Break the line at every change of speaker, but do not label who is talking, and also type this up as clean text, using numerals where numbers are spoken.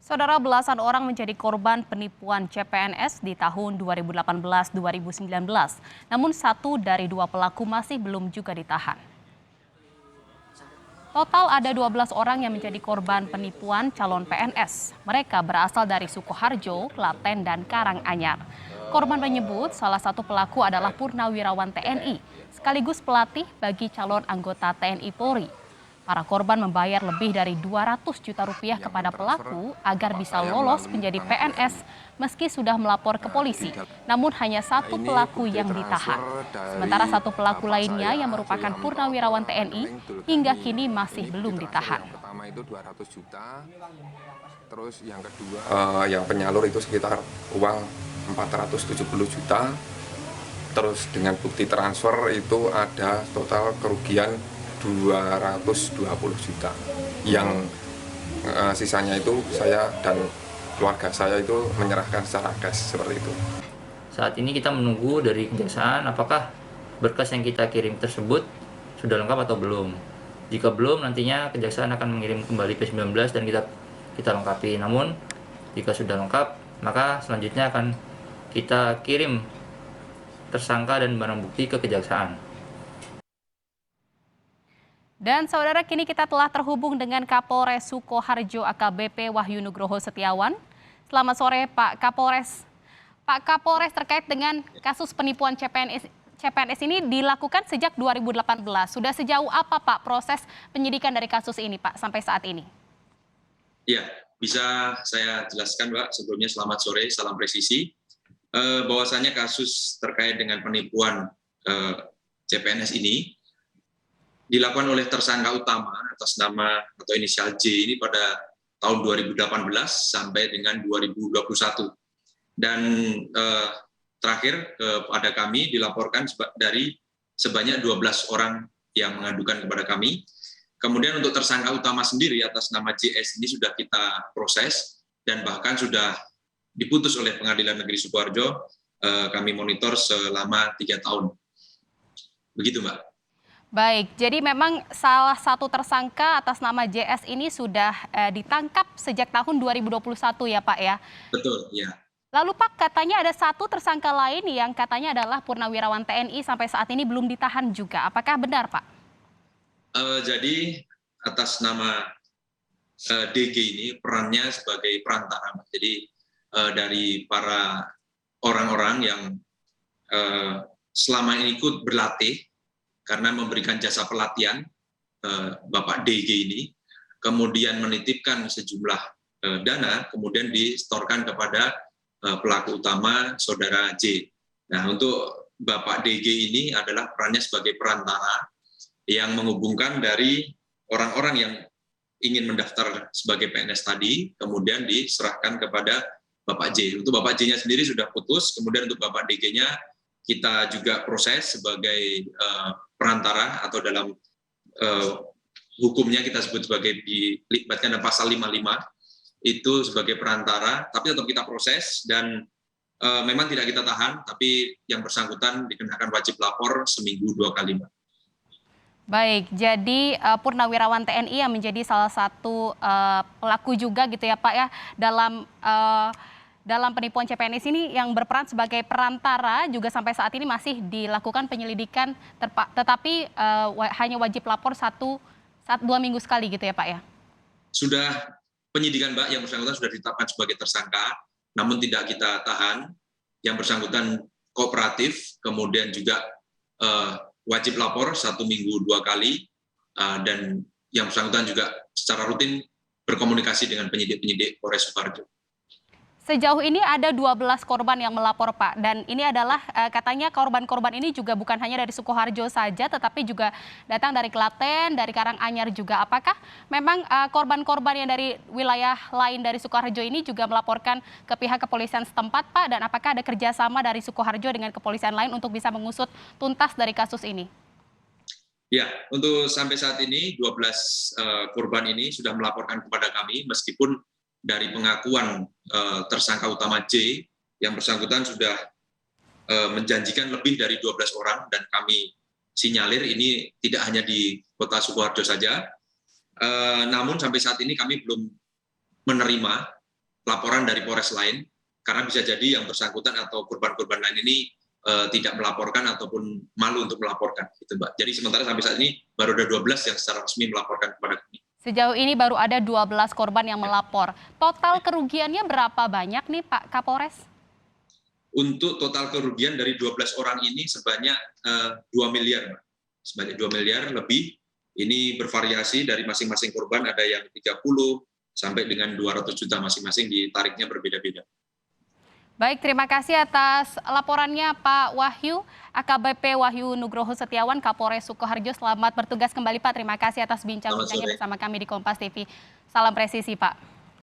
Saudara, belasan orang menjadi korban penipuan CPNS di tahun 2018-2019. Namun satu dari dua pelaku masih belum juga ditahan. Total ada 12 orang yang menjadi korban penipuan calon PNS. Mereka berasal dari Sukoharjo, Klaten, dan Karanganyar. Korban menyebut salah satu pelaku adalah purnawirawan TNI, sekaligus pelatih bagi calon anggota TNI Polri. Para korban membayar lebih dari 200 juta rupiah kepada pelaku agar bisa lolos menjadi PNS meski sudah melapor ke polisi. Namun hanya satu pelaku yang ditahan. Sementara satu pelaku lainnya yang merupakan purnawirawan TNI hingga kini masih belum ditahan.
Pertama itu 200 juta, terus yang kedua yang penyalur itu sekitar uang 470 juta, terus dengan bukti transfer itu ada total kerugian 220 juta. Yang sisanya itu saya dan keluarga saya itu menyerahkan secara cash seperti itu.
Saat ini kita menunggu dari kejaksaan apakah berkas yang kita kirim tersebut sudah lengkap atau belum. Jika belum, nantinya kejaksaan akan mengirim kembali P19 dan kita lengkapi. Namun jika sudah lengkap, maka selanjutnya akan kita kirim tersangka dan barang bukti ke kejaksaan.
Dan saudara, kini kita telah terhubung dengan Kapolres Sukoharjo AKBP Wahyu Nugroho Setiawan. Selamat sore Pak Kapolres. Pak Kapolres, terkait dengan kasus penipuan CPNS ini dilakukan sejak 2018. Sudah sejauh apa Pak proses penyidikan dari kasus ini Pak sampai saat ini?
Ya, bisa saya jelaskan Pak. Sebelumnya selamat sore, salam presisi. Bahwasanya kasus terkait dengan penipuan CPNS ini dilakukan oleh tersangka utama atas nama atau inisial J ini pada tahun 2018 sampai dengan 2021. Dan terakhir kepada kami dilaporkan dari sebanyak 12 orang yang mengadukan kepada kami. Kemudian untuk tersangka utama sendiri atas nama JS ini sudah kita proses dan bahkan sudah diputus oleh Pengadilan Negeri Sukoharjo, kami monitor selama 3 tahun. Begitu Mbak.
Baik, jadi memang salah satu tersangka atas nama JS ini sudah ditangkap sejak tahun 2021 ya Pak ya?
Betul, ya.
Lalu Pak, katanya ada satu tersangka lain yang katanya adalah purnawirawan TNI sampai saat ini belum ditahan juga. Apakah benar Pak?
Jadi atas nama DG ini perannya sebagai perantara. Jadi dari para orang-orang yang selama ini ikut berlatih karena memberikan jasa pelatihan Bapak DG ini, kemudian menitipkan sejumlah dana, kemudian distorkan kepada pelaku utama Saudara J. Nah, untuk Bapak DG ini adalah perannya sebagai perantara yang menghubungkan dari orang-orang yang ingin mendaftar sebagai PNS tadi, kemudian diserahkan kepada Bapak J. Untuk Bapak J-nya sendiri sudah putus, kemudian untuk Bapak DG-nya kita juga proses sebagai perantara atau dalam hukumnya kita sebut sebagai dilibatkan dalam pasal 55 itu sebagai perantara, tapi tetap kita proses dan memang tidak kita tahan, tapi yang bersangkutan dikenakan wajib lapor seminggu 2 kali.
Baik, jadi purnawirawan TNI yang menjadi salah satu pelaku juga gitu ya Pak ya dalam penipuan CPNS ini yang berperan sebagai perantara juga sampai saat ini masih dilakukan penyelidikan, tetapi hanya wajib lapor 2 minggu sekali gitu ya Pak ya?
Sudah penyidikan Mbak, yang bersangkutan sudah ditetapkan sebagai tersangka, namun tidak kita tahan. Yang bersangkutan kooperatif, kemudian juga wajib lapor 1 minggu 2 kali, dan yang bersangkutan juga secara rutin berkomunikasi dengan penyidik-penyidik Polres Sukoharjo.
Sejauh ini ada 12 korban yang melapor Pak, dan ini adalah katanya korban-korban ini juga bukan hanya dari Sukoharjo saja, tetapi juga datang dari Klaten, dari Karanganyar juga. Apakah memang korban-korban yang dari wilayah lain dari Sukoharjo ini juga melaporkan ke pihak kepolisian setempat Pak, dan apakah ada kerjasama dari Sukoharjo dengan kepolisian lain untuk bisa mengusut tuntas dari kasus ini?
Ya, untuk sampai saat ini 12 korban ini sudah melaporkan kepada kami, meskipun dari pengakuan tersangka utama J, yang bersangkutan sudah menjanjikan lebih dari 12 orang, dan kami sinyalir ini tidak hanya di kota Sukoharjo saja, namun sampai saat ini kami belum menerima laporan dari Polres lain, karena bisa jadi yang bersangkutan atau korban-korban lain ini tidak melaporkan ataupun malu untuk melaporkan, gitu Mbak. Jadi sementara sampai saat ini baru ada 12 yang secara resmi melaporkan kepada kami.
Sejauh ini baru ada 12 korban yang melapor. Total kerugiannya berapa banyak nih Pak Kapolres?
Untuk total kerugian dari 12 orang ini sebanyak 2 miliar, Mbak. Sebanyak 2 miliar lebih. Ini bervariasi dari masing-masing korban, ada yang 30 sampai dengan 200 juta masing-masing, ditariknya berbeda-beda.
Baik, terima kasih atas laporannya Pak Wahyu, AKBP Wahyu Nugroho Setiawan, Kapolres Sukoharjo. Selamat bertugas kembali Pak, terima kasih atas bincang-bincangnya bersama kami di Kompas TV. Salam presisi Pak.